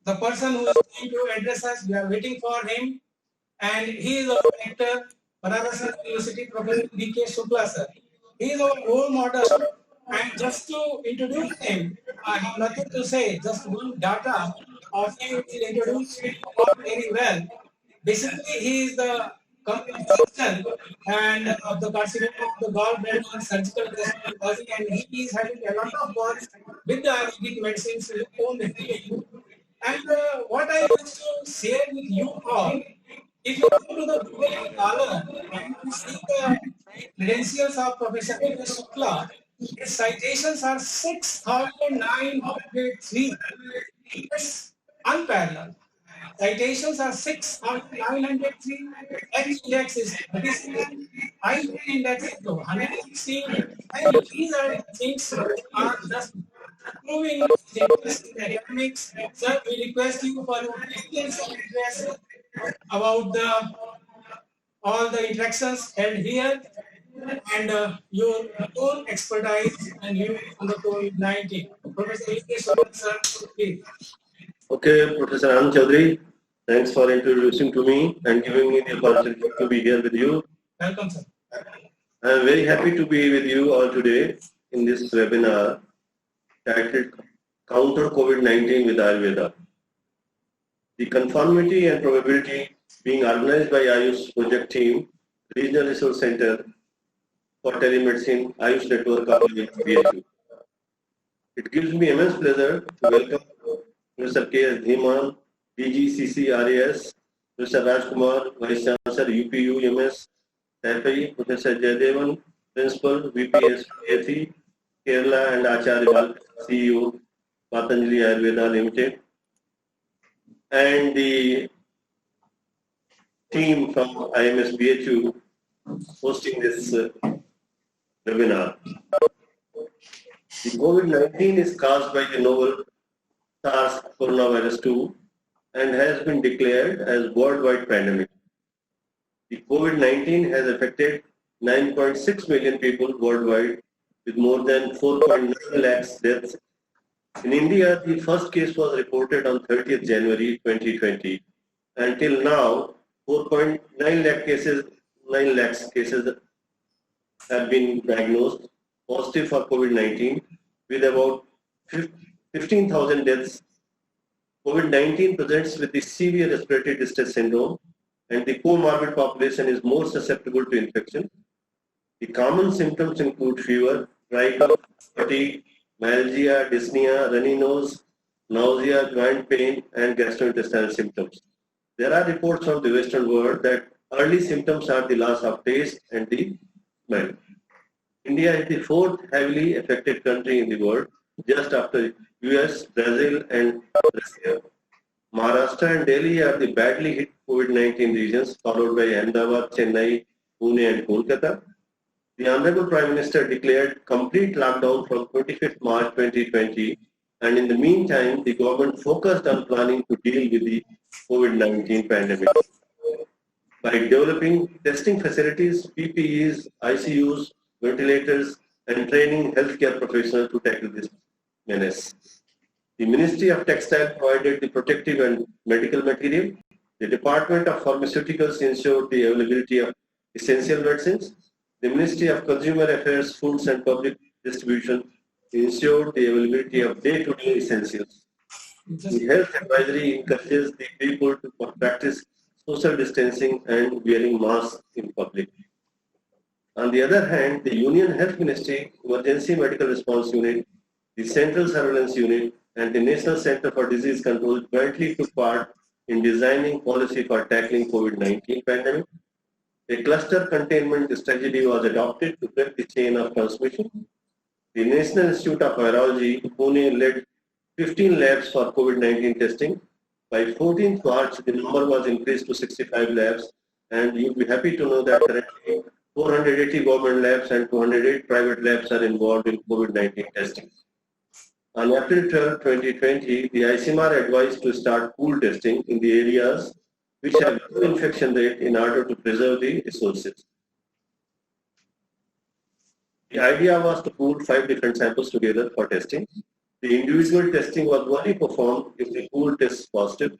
the person who is going to address us. We are waiting for him, and he is our director, Banaras University, Professor B.K. Shukla sir. He is our role model, and just to introduce him, I have nothing to say. Just one data of him will introduce him all very well. Basically, he is the complete surgeon and of the carcinoma of the gallbladder surgical gastroenterology, and he is having a lot of work with the Ayurvedic medicines in his own field. And what I used to share with you all, if you go to the Google Scholar and you see the credentials of Professor B.K. Shukla, his citations are 6,903. It's unparalleled. Citations are 6,903. X index is 37. I index is 116. And these are the things which are just proving interest in academics. Sir, we request you for your details of interest about all the interactions held here and your own expertise and view on the COVID-19. Professor A.K. Shukla, sir, please. Okay, Professor Anand Chaudhary, thanks for introducing to me and giving me the opportunity to be here with you. Welcome, sir. I am very happy to be with you all today in this webinar titled Counter COVID-19 with Ayurveda. The conformity and probability being organized by Ayush Project Team, Regional Resource Center for Telemedicine, Ayush Network of BHU. It gives me immense pleasure to welcome Mr. K.S. Dhiman, DGCCRAS, Mr. Rajkumar, Vice Chancellor, UPU MS, FI, Professor Jayadevan, Principal, VPS, AFE, Kerala, and Acharya Bal, CEO, Patanjali Ayurveda Limited, and the team from IMS BHU hosting this webinar. The COVID-19 is caused by the novel SARS coronavirus 2 and has been declared as worldwide pandemic. The COVID-19 has affected 9.6 million people worldwide with more than 4.9 lakhs deaths. In India, the first case was reported on 30th January 2020. Until now, 4.9 lakh cases, 9 lakhs cases have been diagnosed positive for COVID-19 with about 15,000 deaths. COVID-19 presents with the severe respiratory distress syndrome, and the comorbid population is more susceptible to infection. The common symptoms include fever, dry cough, fatigue, myalgia, dyspnea, runny nose, nausea, joint pain, and gastrointestinal symptoms. There are reports from the Western world that early symptoms are the loss of taste and the smell. India is the fourth heavily affected country in the world, just after US, Brazil, and Russia. Maharashtra and Delhi are the badly hit COVID-19 regions, followed by Ahmedabad, Chennai, Pune, and Kolkata. The Honorable Prime Minister declared complete lockdown from 25th March 2020, and in the meantime, the government focused on planning to deal with the COVID-19 pandemic by developing testing facilities, PPEs, ICUs, ventilators, and training healthcare professionals to tackle this menace. The Ministry of Textile provided the protective and medical material. The Department of Pharmaceuticals ensured the availability of essential medicines. The Ministry of Consumer Affairs, Foods and Public Distribution ensured the availability of day-to-day essentials. The health advisory encourages the people to practice social distancing and wearing masks in public. On the other hand, the Union Health Ministry, Emergency Medical Response Unit, the Central Surveillance Unit, and the National Center for Disease Control jointly took part in designing policy for tackling COVID-19 pandemic. A cluster containment strategy was adopted to break the chain of transmission. The National Institute of Virology, Pune, led 15 labs for COVID-19 testing. By 14th March, the number was increased to 65 labs, and you'll be happy to know that currently 480 government labs and 208 private labs are involved in COVID-19 testing. On April 12, 2020, the ICMR advised to start pool testing in the areas which have low infection rate in order to preserve the resources. The idea was to pool 5 different samples together for testing. The individual testing was only performed if the pool tests positive.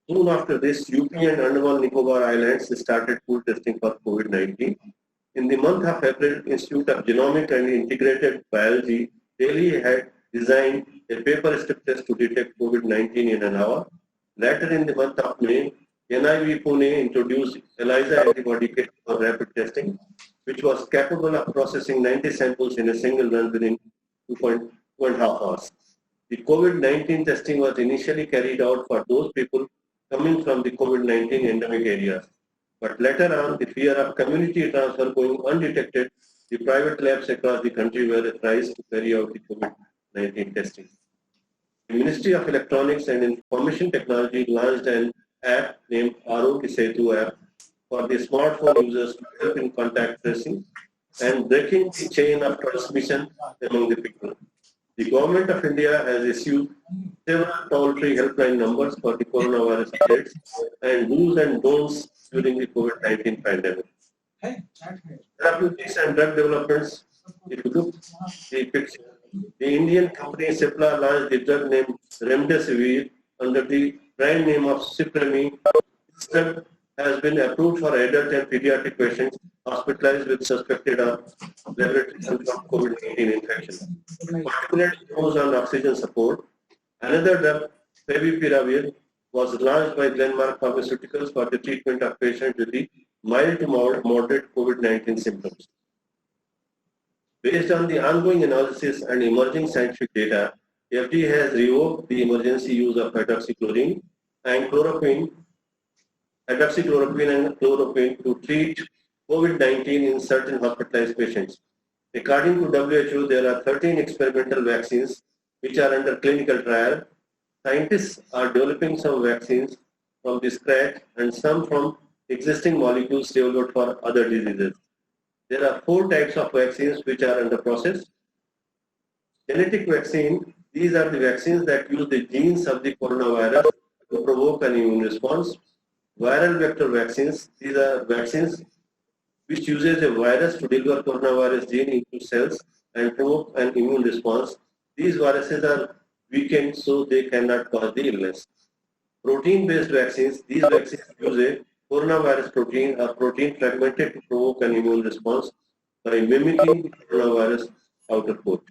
Soon after this, UP and Andaman Nicobar Islands started pool testing for COVID-19. In the month of April, Institute of Genomic and Integrated Biology, Delhi had designed a paper strip test to detect COVID-19 in an hour. Later in the month of May, NIV Pune introduced ELISA antibody kit for rapid testing, which was capable of processing 90 samples in a single run within 2.5 hours. The COVID-19 testing was initially carried out for those people coming from the COVID-19 endemic areas. But later on, the fear of community transfer going undetected, the private labs across the country were authorized to carry out the COVID-19 testing. The Ministry of Electronics and Information Technology launched an app named Arogya Setu app for the smartphone users to help in contact tracing and breaking the chain of transmission among the people. The Government of India has issued several toll-free helpline numbers for the coronavirus updates and do's and don'ts during the COVID-19 pandemic. Therapeutics and drug developments. If you look the picture, the Indian company Cipla launched the drug named Remdesivir under the brand name of Cipremi. This drug has been approved for adult and pediatric patients hospitalized with suspected or laboratory symptoms of COVID-19 infection. Particularly those on oxygen support. Another drug, Favipiravir, was launched by Glenmark Pharmaceuticals for the treatment of patients with the mild to moderate COVID-19 symptoms. Based on the ongoing analysis and emerging scientific data, FDA has revoked the emergency use of hydroxychloroquine and chloroquine to treat COVID-19 in certain hospitalized patients. According to WHO, there are 13 experimental vaccines which are under clinical trial. Scientists are developing some vaccines from the scratch and some from existing molecules developed for other diseases. There are 4 types of vaccines which are under process. Genetic vaccine, these are the vaccines that use the genes of the coronavirus to provoke an immune response. Viral vector vaccines, these are vaccines which uses a virus to deliver coronavirus gene into cells and provoke an immune response. These viruses are weakened so they cannot cause the illness. Protein-based vaccines, these vaccines use a coronavirus protein or protein fragmented to provoke an immune response by mimicking the coronavirus outer coat.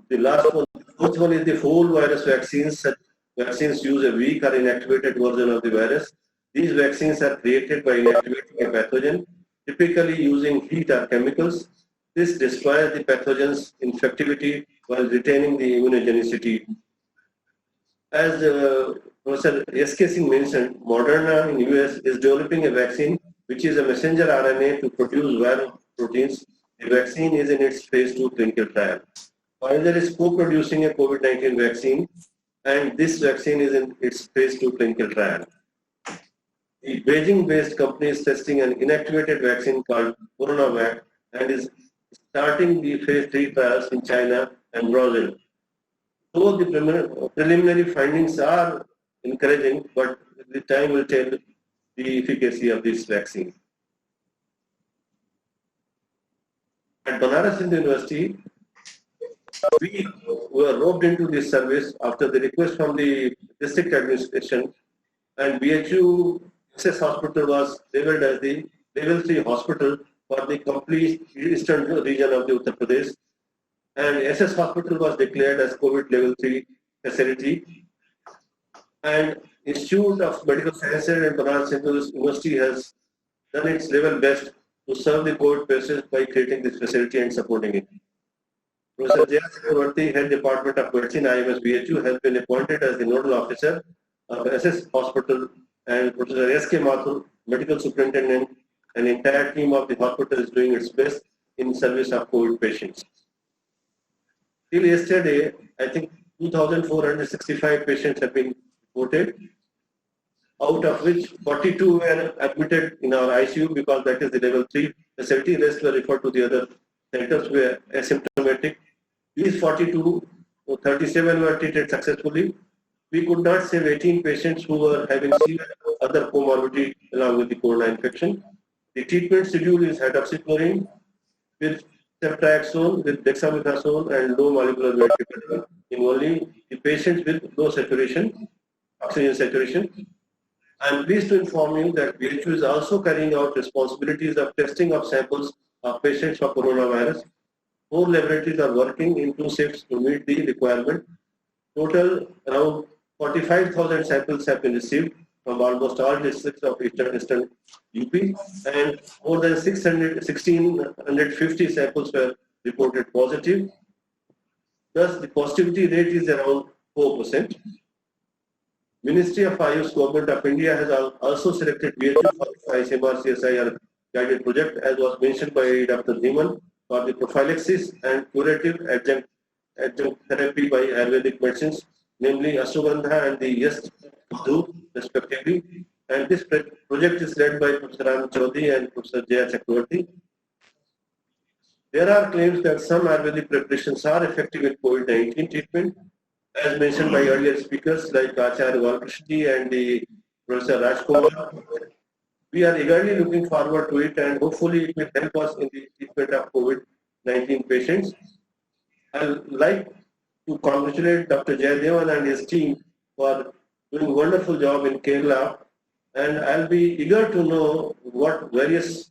The last one, the fourth one is the whole virus vaccines. Such vaccines use a weak or inactivated version of the virus. These vaccines are created by inactivating a pathogen, typically using heat or chemicals. This destroys the pathogen's infectivity while retaining the immunogenicity. As Professor S.K. Singh mentioned, Moderna in US is developing a vaccine which is a messenger RNA to produce viral proteins. The vaccine is in its phase 2 clinical trial. Pfizer is co-producing a COVID-19 vaccine, and this vaccine is in its phase 2 clinical trial. The Beijing-based company is testing an inactivated vaccine called CoronaVac and is starting the phase 3 trials in China and Brazil. So the preliminary findings are encouraging, but the time will tell the efficacy of this vaccine. At Banaras Hindu University, we were roped into this service after the request from the district administration, and BHU SS Hospital was labeled as the level 3 hospital for the complete eastern region of the Uttar Pradesh, and SS Hospital was declared as COVID level 3 facility. And Institute of Medical Sciences and Banaras Hindu University has done its level best to serve the COVID patients by creating this facility and supporting it. Professor J.R. Chakravarti, Head Department of Medicine, IMS BHU, has been appointed as the nodal officer of SS Hospital, and Professor S.K. Mathur, Medical Superintendent, an entire team of the hospital is doing its best in service of COVID patients. Till yesterday, I think 2,465 patients have been reported, out of which 42 were admitted in our ICU because that is the level 3 facility. Rest were referred to the other centers were asymptomatic. These 42, 37 were treated successfully. We could not save 18 patients who were having severe other comorbidity along with the corona infection. The treatment schedule is hydroxychloroquine with ceftriaxone with dexamethasone and low molecular weight heparin in only the patients with low saturation, oxygen saturation. I am pleased to inform you that BHU is also carrying out responsibilities of testing of samples of patients for coronavirus. 4 laboratories are working in 2 shifts to meet the requirement. Total around 45,000 samples have been received from almost all districts of Eastern UP, and more than 1,650 samples were reported positive. Thus, the positivity rate is around 4%. Ministry of Ayush Government of India has also selected BHU for ICMR CSIR guided project, as was mentioned by Dr. Dhiman, for the prophylaxis and curative adjunct therapy by Ayurvedic medicines, namely Ashwagandha and the Yes Dhu, respectively. And this project is led by Professor Anand Chaudhary and Professor Jaya Chakravarti. There are claims that some Ayurvedic preparations are effective in COVID-19 treatment, as mentioned by earlier speakers like Acharya Balkrishna and the Professor Rajkumar. We are eagerly looking forward to it, and hopefully it will help us in the treatment of COVID-19 patients. I would like to congratulate Dr. Jayadevan and his team for doing a wonderful job in Kerala, and I'll be eager to know what various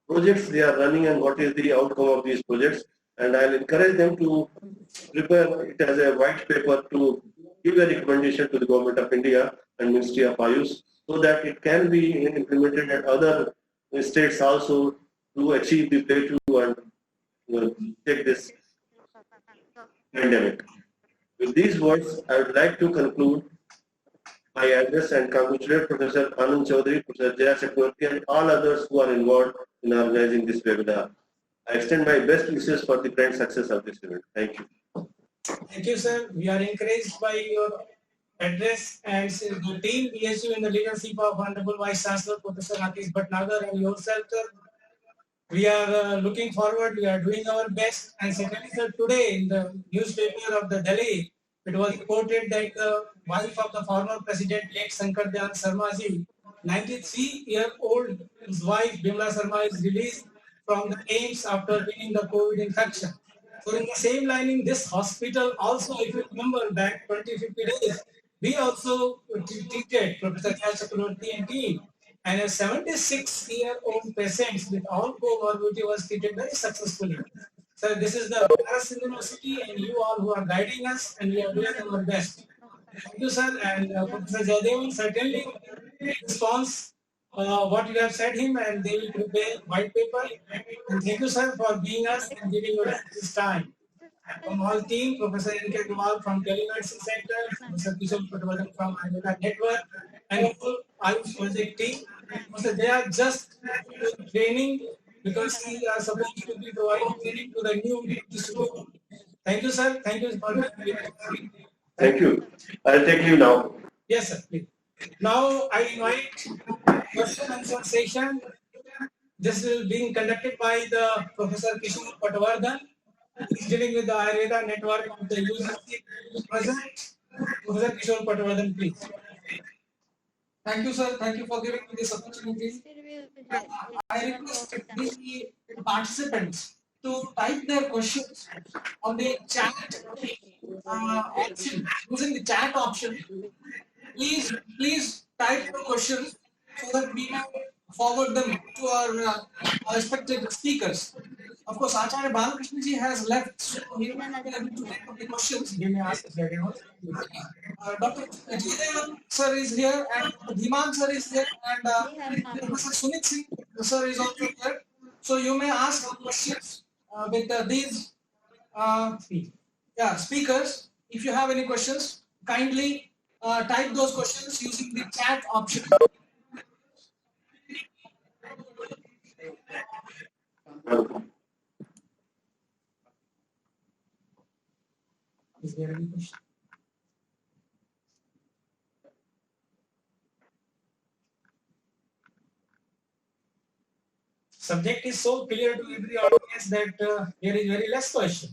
projects they are running and what is the outcome of these projects, and I'll encourage them to prepare it as a white paper to give a recommendation to the Government of India and Ministry of Ayush, so that it can be implemented at other states also to achieve the breakthrough and take this pandemic. With these words, I would like to conclude my address and congratulate Professor Anand Chaudhary, Professor Jaya Chakravarti, and all others who are involved in organizing this webinar. I extend my best wishes for the grand success of this event. Thank you. Thank you, sir. We are encouraged by your address and the team BSU in the leadership of Honorable Vice Chancellor Professor Atish Bhatnagar and yourself, sir. We are looking forward. We are doing our best. And secondly, sir, today in the newspaper of the Delhi, it was reported that the wife of the former president, late Shankar Dayal Sharma ji, 93-year-old, his wife Bimla Sharma, is released from the AIMS after winning the COVID infection. So in the same line, in this hospital also, if you remember back 20-50 days, we also treated Professor Jaya Chakravarti and team, and a 76-year-old patient with all comorbidity was treated very successfully. So this is the Banaras University and you all who are guiding us, and we are doing our best. Thank you, sir. And Professor Jayadevan certainly responds what you have said him, and they will prepare white paper. And thank you, sir, for being us and giving us this time. From all team, Professor N.K. Kumar from Telemedicine Center, Professor Kishore Patwardhan from Ayurveda Network, and full Ayush project team. Professor Jaya just training because we are supposed to be providing training to the new district. Thank you, sir. Thank you for Thank you. I'll take you now. Yes, sir. Please. Now I invite question and answer session. This is being conducted by the Professor Kishore Patwardhan. He's dealing with the Ayurveda network of the university. Present, Professor Kishore Patwardhan, please. Thank you, sir. Thank you for giving me this opportunity. I request the participants to type their questions on the chat option. Using the chat option, please type your questions so that we may forward them to our respected speakers. Of course, Acharya Balakrishna ji has left, so he will not be able to take up the questions. You may ask if there are Dr. Jayadevan sir is here, and Dhiman sir is here, and Professor Sunit Singh sir is also here. So you may ask questions with these speakers. If you have any questions, kindly type those questions using the chat option. Is there any question? Subject is so clear to every audience that there is very less question.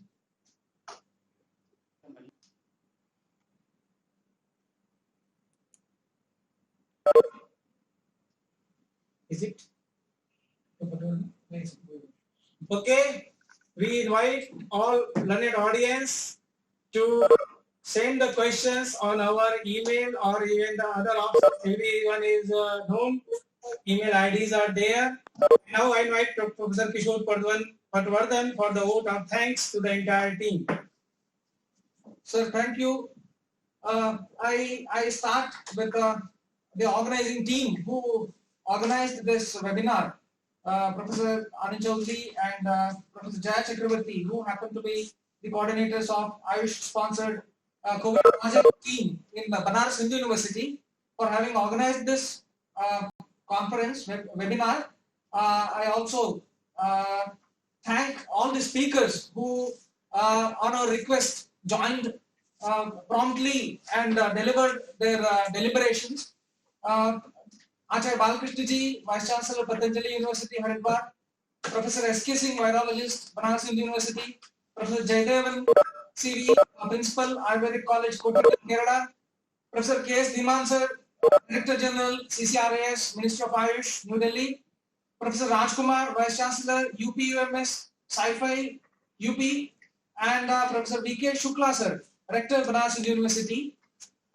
Is it? Okay. we invite all learned audience to send the questions on our email or even the other options. Everyone is known. Email IDs are there. Now I invite Professor Kishore Patwardhan for the vote of thanks to the entire team. Sir, thank you. I start with the organizing team who organized this webinar. Professor Anand Chaudhary and Professor Jaya Chakravarti, who happen to be the coordinators of Ayush-sponsored COVID project team in Banaras Hindu University, for having organized this conference webinar. I also thank all the speakers who, on our request, joined promptly and delivered their deliberations. Acharya Balakrishna ji, Vice Chancellor, Patanjali University, Haridwar; Professor S.K. Singh, Virologist, Banaras Hindu University; Professor Jaydevan CV, Principal, Ayurvedic College, Kottayam, Kerala; Professor K.S. Dhiman sir, Director General, CCRAS, Ministry of Ayush, New Delhi; Professor Rajkumar, Vice Chancellor, UP-UMS, Sci-Fi, UP; and Professor V.K. Shukla sir, Rector, Banaras Hindu University.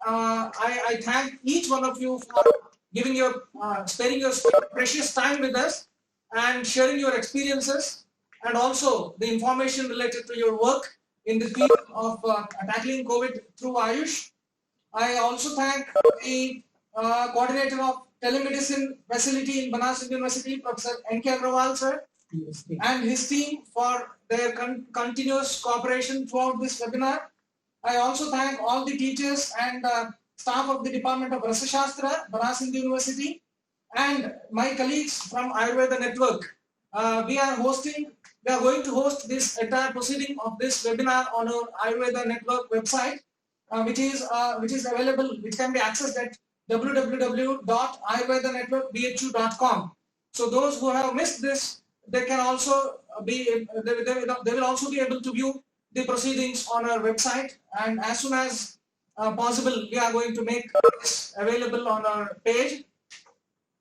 I thank each one of you for giving your, sparing your precious time with us and sharing your experiences and also the information related to your work in the field of tackling COVID through Ayush. I also thank the coordinator of telemedicine facility in Banaras Hindu University, Professor N.K. Agrawal sir, and his team for their continuous cooperation throughout this webinar. I also thank all the teachers and staff of the Department of Rasa Shastra, Banaras Hindu University, and my colleagues from Ayurveda Network. We are going to host this entire proceeding of this webinar on our Ayurveda Network website, which is available, which can be accessed at www.ayurvedanetworkbhu.com. So those who have missed this, they can also be they will also be able to view the proceedings on our website, and as soon as possible, we are going to make this available on our page.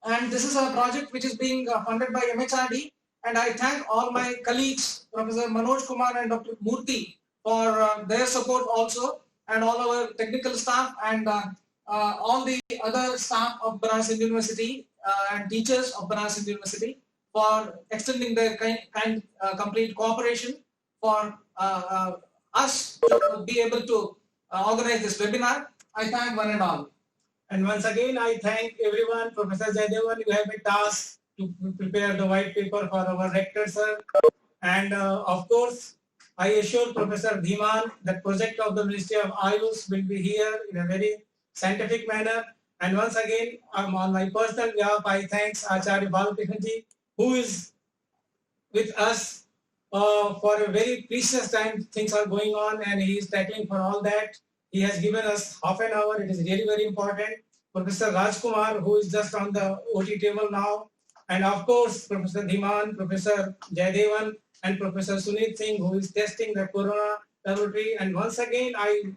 And this is a project which is being funded by MHRD, and I thank all my colleagues, Professor Manoj Kumar and Dr. Murthy, for their support also, and all our technical staff and all the other staff of Banaras Hindu University and teachers of Banaras Hindu University for extending their complete cooperation for us to be able to organize this webinar. I thank one and all. And once again, I thank everyone. Professor Jaydevan, you have a task to prepare the white paper for our rector, sir. And of course, I assure Professor Dhiman that project of the Ministry of Ayush will be here in a very scientific manner. And once again, on my personal behalf, I thank Acharya Balakrishna ji, who is with us for a very precious time. Things are going on and he is tackling for all that. He has given us half an hour. It is really very important. Professor Rajkumar, who is just on the OT table now. And of course, Professor Dhiman, Professor Jaydevan, and Professor Sunit Singh, who is testing the Corona laboratory. And once again, I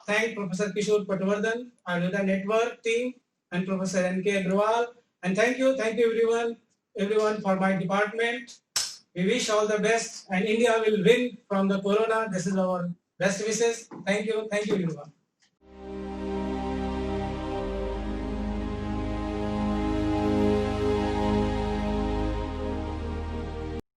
thank Professor Kishore Patwardhan, Ayurveda Network team, and Professor N.K. Agrawal. And thank you everyone for my department. We wish all the best, and India will win from the Corona. This is our best wishes. Thank you everyone.